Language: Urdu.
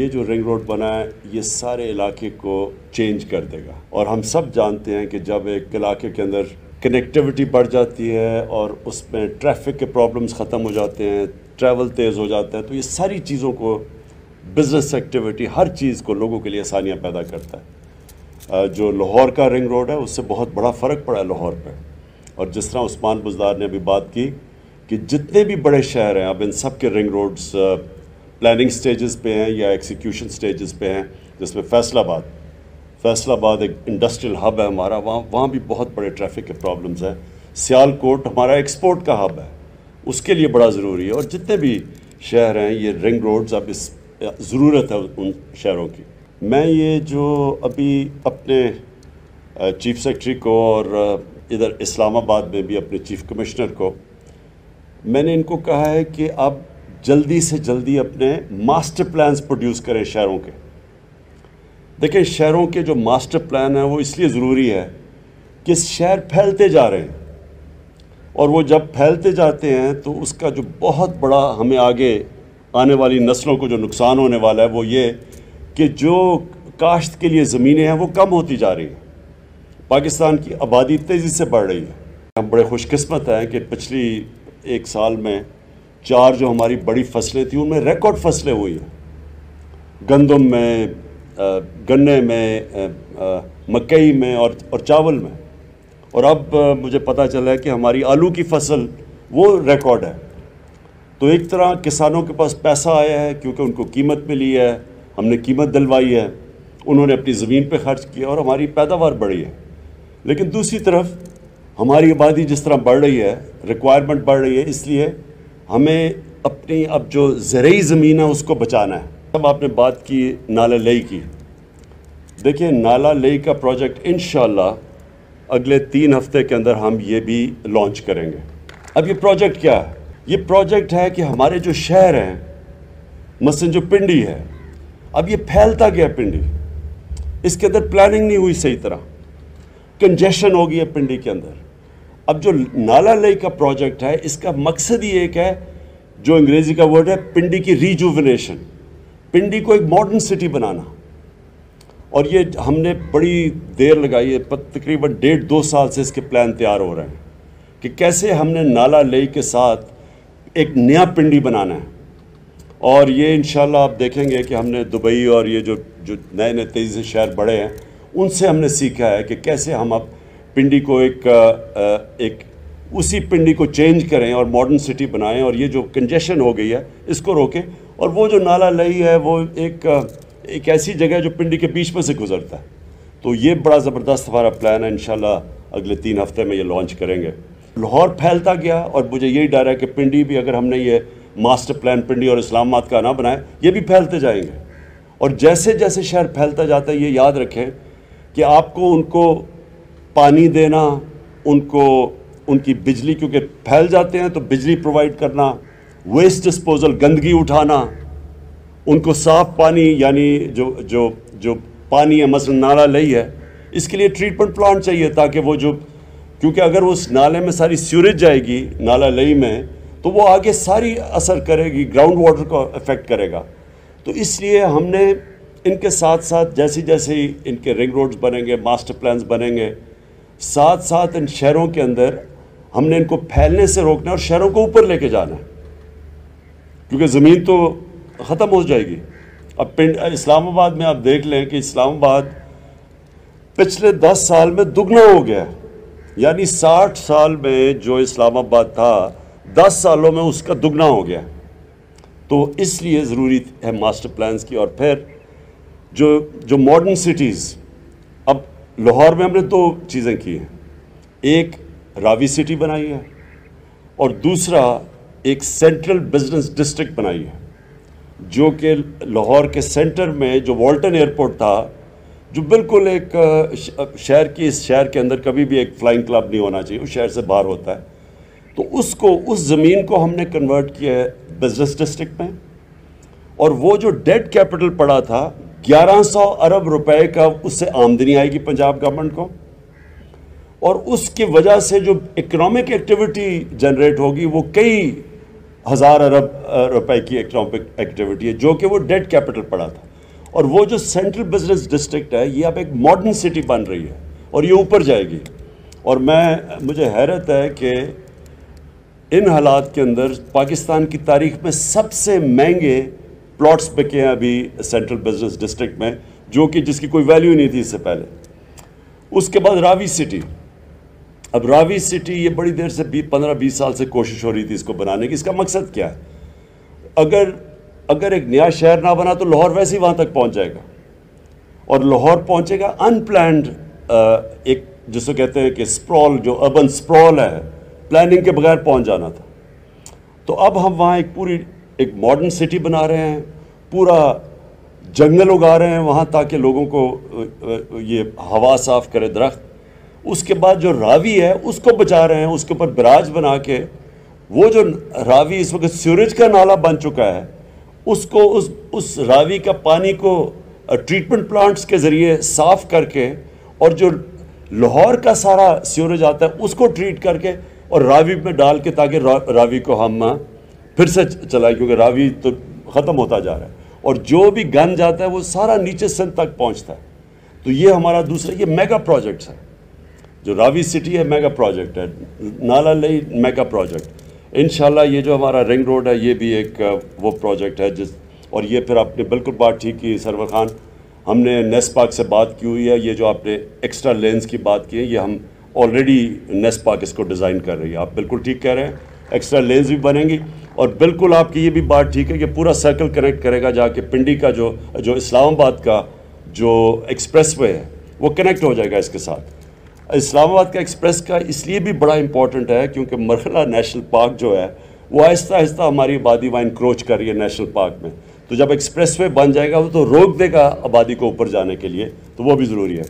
یہ جو رنگ روڈ بنا ہے یہ سارے علاقے کو چینج کر دے گا، اور ہم سب جانتے ہیں کہ جب ایک علاقے کے اندر کنیکٹیوٹی بڑھ جاتی ہے اور اس میں ٹریفک کے پرابلمز ختم ہو جاتے ہیں، ٹریول تیز ہو جاتا ہے، تو یہ ساری چیزوں کو، بزنس ایکٹیویٹی، ہر چیز کو لوگوں کے لیے آسانیاں پیدا کرتا ہے۔ جو لاہور کا رنگ روڈ ہے اس سے بہت بڑا فرق پڑا ہے لاہور پہ، اور جس طرح عثمان بزدار نے ابھی بات کی کہ جتنے بھی بڑے شہر ہیں اب ان سب کے رنگ روڈز پلاننگ سٹیجز پہ ہیں یا ایکسیکیوشن سٹیجز پہ ہیں، جس میں فیصل آباد ایک انڈسٹریل ہب ہے ہمارا، وہاں بھی بہت بڑے ٹریفک کے پرابلمز ہیں۔ سیالکوٹ ہمارا ایکسپورٹ کا ہب ہے، اس کے لیے بڑا ضروری ہے، اور جتنے بھی شہر ہیں یہ رنگ روڈز اب اس ضرورت ہے ان شہروں کی۔ میں یہ جو ابھی اپنے چیف سیکرٹری کو اور ادھر اسلام آباد میں بھی اپنے چیف کمشنر کو میں نے ان کو کہا ہے کہ اب جلدی سے جلدی اپنے ماسٹر پلانز پروڈیوس کریں شہروں کے۔ دیکھیں شہروں کے جو ماسٹر پلان ہیں وہ اس لیے ضروری ہے کہ شہر پھیلتے جا رہے ہیں، اور وہ جب پھیلتے جاتے ہیں تو اس کا جو بہت بڑا ہمیں آگے آنے والی نسلوں کو جو نقصان ہونے والا ہے وہ یہ کہ جو کاشت کے لیے زمینیں ہیں وہ کم ہوتی جا رہی ہیں۔ پاکستان کی آبادی تیزی سے بڑھ رہی ہے۔ ہم بڑے خوش قسمت ہیں کہ پچھلی ایک سال میں 4 جو ہماری بڑی فصلیں تھیں ان میں ریکارڈ فصلیں ہوئی ہیں، گندم میں، گنے میں، مکئی میں اور چاول میں، اور اب مجھے پتہ چلا ہے کہ ہماری آلو کی فصل وہ ریکارڈ ہے۔ تو ایک طرح کسانوں کے پاس پیسہ آیا ہے کیونکہ ان کو قیمت ملی ہے، ہم نے قیمت دلوائی ہے، انہوں نے اپنی زمین پہ خرچ کیا اور ہماری پیداوار بڑھی ہے۔ لیکن دوسری طرف ہماری آبادی جس طرح بڑھ رہی ہے، ریکوائرمنٹ بڑھ رہی ہے، اس لیے ہمیں اپنی اب جو زرعی زمین ہے اس کو بچانا ہے۔ اب آپ نے بات کی نالہ لئی کی، دیکھیں نالہ لئی کا پروجیکٹ انشاءاللہ اگلے 3 ہفتے کے اندر ہم یہ بھی لانچ کریں گے۔ اب یہ پروجیکٹ کیا ہے؟ یہ پروجیکٹ ہے کہ ہمارے جو شہر ہیں، مثلا جو پنڈی ہے، اب یہ پھیلتا گیا پنڈی، اس کے اندر پلاننگ نہیں ہوئی صحیح طرح، کنجیشن ہو گئی ہے پنڈی کے اندر۔ اب جو نالہ لئی کا پروجیکٹ ہے اس کا مقصد ہی ایک ہے، جو انگریزی کا ورڈ ہے پنڈی کی ریجوونیشن، پنڈی کو ایک ماڈرن سٹی بنانا۔ اور یہ ہم نے بڑی دیر لگائی ہے، تقریباً 1.5-2 سال سے اس کے پلان تیار ہو رہے ہیں کہ کیسے ہم نے نالہ لئی کے ساتھ ایک نیا پنڈی بنانا ہے۔ اور یہ انشاءاللہ آپ دیکھیں گے کہ ہم نے دبئی اور یہ جو نئے تیزی سے شہر بڑے ہیں ان سے ہم نے سیکھا ہے کہ کیسے ہم اب پنڈی کو ایک اسی پنڈی کو چینج کریں اور ماڈرن سٹی بنائیں، اور یہ جو کنجیشن ہو گئی ہے اس کو روکیں۔ اور وہ جو نالہ لئی ہے وہ ایک ایسی جگہ ہے جو پنڈی کے بیچ میں سے گزرتا ہے۔ تو یہ بڑا زبردست ہمارا پلان ہے، انشاءاللہ اگلے 3 ہفتے میں یہ لانچ کریں گے۔ لاہور پھیلتا گیا، اور مجھے یہی ڈر ہے کہ پنڈی بھی اگر ہم نے یہ ماسٹر پلان پنڈی اور اسلام آباد کا نہ بنائے، یہ بھی پھیلتے جائیں گے۔ اور جیسے جیسے شہر پھیلتا جاتا ہے یہ یاد رکھیں کہ آپ کو ان کو پانی دینا، ان کی بجلی، کیونکہ پھیل جاتے ہیں تو بجلی پرووائڈ کرنا، ویسٹ ڈسپوزل، گندگی اٹھانا، ان کو صاف پانی، یعنی جو پانی ہے مثلا نالہ لئی ہے اس کے لیے ٹریٹمنٹ پلانٹ چاہیے، تاکہ وہ کیونکہ اگر وہ اس نالے میں ساری سیوریج جائے گی نالہ لئی میں تو وہ آگے ساری اثر کرے گی، گراؤنڈ واٹر کو افیکٹ کرے گا۔ تو اس لیے ہم نے ان کے ساتھ ساتھ جیسے ہی ان کے رنگ روڈز بنیں گے، ماسٹر پلانز بنیں گے، ساتھ ساتھ ان شہروں کے اندر ہم نے ان کو پھیلنے سے روکنا ہے اور شہروں کو اوپر لے کے جانا ہے، کیونکہ زمین تو ختم ہو جائے گی۔ اب اسلام آباد میں آپ دیکھ لیں کہ اسلام آباد پچھلے 10 سال میں دگنا ہو گیا، یعنی 60 سال میں جو اسلام آباد تھا 10 سالوں میں اس کا دگنا ہو گیا۔ تو اس لیے ضروری ہے ماسٹر پلانز کی۔ اور پھر جو ماڈرن سٹیز، اب لاہور میں ہم نے 2 چیزیں کی ہیں، ایک راوی سٹی بنائی ہے اور دوسرا ایک سینٹرل بزنس ڈسٹرکٹ بنائی ہے، جو کہ لاہور کے سینٹر میں جو والٹن ایئرپورٹ تھا، جو بالکل ایک اس شہر کے اندر کبھی بھی ایک فلائنگ کلب نہیں ہونا چاہیے، اس شہر سے باہر ہوتا ہے، تو اس زمین کو ہم نے کنورٹ کیا ہے بزنس ڈسٹرکٹ میں۔ اور وہ جو ڈیٹ کیپٹل پڑا تھا 1100 ارب روپے کا، اس سے آمدنی آئے گی پنجاب گورنمنٹ کو، اور اس کی وجہ سے جو اکنامک ایکٹیویٹی جنریٹ ہوگی وہ کئی ہزار ارب روپے کی اکنامک ایکٹیویٹی ہے، جو کہ وہ ڈیٹ کیپٹل پڑا تھا۔ اور وہ جو سینٹرل بزنس ڈسٹرکٹ ہے یہ اب ایک ماڈرن سٹی بن رہی ہے اور یہ اوپر جائے گی. اور مجھے حیرت ہے کہ ان حالات کے اندر پاکستان کی تاریخ میں سب سے مہنگے پلاٹس بکے ہیں ابھی سینٹرل بزنس ڈسٹرکٹ میں, جو کہ جس کی کوئی ویلیو نہیں تھی اس سے پہلے. اس کے بعد راوی سٹی. اب راوی سٹی یہ بڑی دیر سے 15-20 سال سے کوشش ہو رہی تھی اس کو بنانے کی. اس کا مقصد کیا ہے؟ اگر ایک نیا شہر نہ بنا تو لاہور ویسے ہی وہاں تک پہنچ جائے گا, اور لاہور پہنچے گا ان پلانڈ, ایک جس کو کہتے ہیں کہ سپرول, جو اربن سپرول ہے, پلاننگ کے بغیر پہنچ جانا تھا. تو اب ہم وہاں ایک ماڈرن سٹی بنا رہے ہیں, پورا جنگل اگا رہے ہیں وہاں تاکہ لوگوں کو یہ ہوا صاف کرے درخت. اس کے بعد جو راوی ہے اس کو بچا رہے ہیں, اس کے اوپر براج بنا کے وہ جو راوی اس وقت سیوریج کا نالا بن چکا ہے اس کو اس راوی کا پانی کو ٹریٹمنٹ پلانٹس کے ذریعے صاف کر کے, اور جو لاہور کا سارا سیوریج آتا ہے اس کو ٹریٹ کر کے اور راوی میں ڈال کے, تاکہ راوی کو ہم پھر سے چلائیں, کیونکہ راوی تو ختم ہوتا جا رہا ہے اور جو بھی گند جاتا ہے وہ سارا نیچے سندھ تک پہنچتا ہے. تو یہ ہمارا دوسرا یہ میگا پروجیکٹس ہے. جو راوی سٹی ہے میگا پروجیکٹ ہے, نالا لئی میگا پروجیکٹ. انشاءاللہ یہ جو ہمارا رنگ روڈ ہے یہ بھی ایک وہ پروجیکٹ ہے اور یہ پھر آپ نے بالکل بات ٹھیک کی سرور خان, ہم نے نیس پاک سے بات کی ہوئی ہے. یہ جو آپ نے ایکسٹرا لینز کی بات کی ہے یہ ہم آلریڈی نیس پاک اس کو ڈیزائن کر رہی ہے. آپ بالکل ٹھیک کہہ رہے ہیں, ایکسٹرا لینز بھی بنیں گی. اور بالکل آپ کی یہ بھی بات ٹھیک ہے کہ پورا سرکل کنیکٹ کرے گا جا کے پنڈی کا جو اسلام آباد کا جو ایکسپریس وے ہے وہ کنیکٹ ہو جائے گا اس کے ساتھ. اسلام آباد کا ایکسپریس کا اس لیے بھی بڑا امپورٹنٹ ہے کیونکہ مرحلہ نیشنل پارک جو ہے وہ آہستہ آہستہ ہماری آبادی وہاں انکروچ کر رہی ہے نیشنل پارک میں. تو جب ایکسپریس وے بن جائے گا وہ تو روک دے گا آبادی کو اوپر جانے کے لیے, تو وہ بھی ضروری ہے.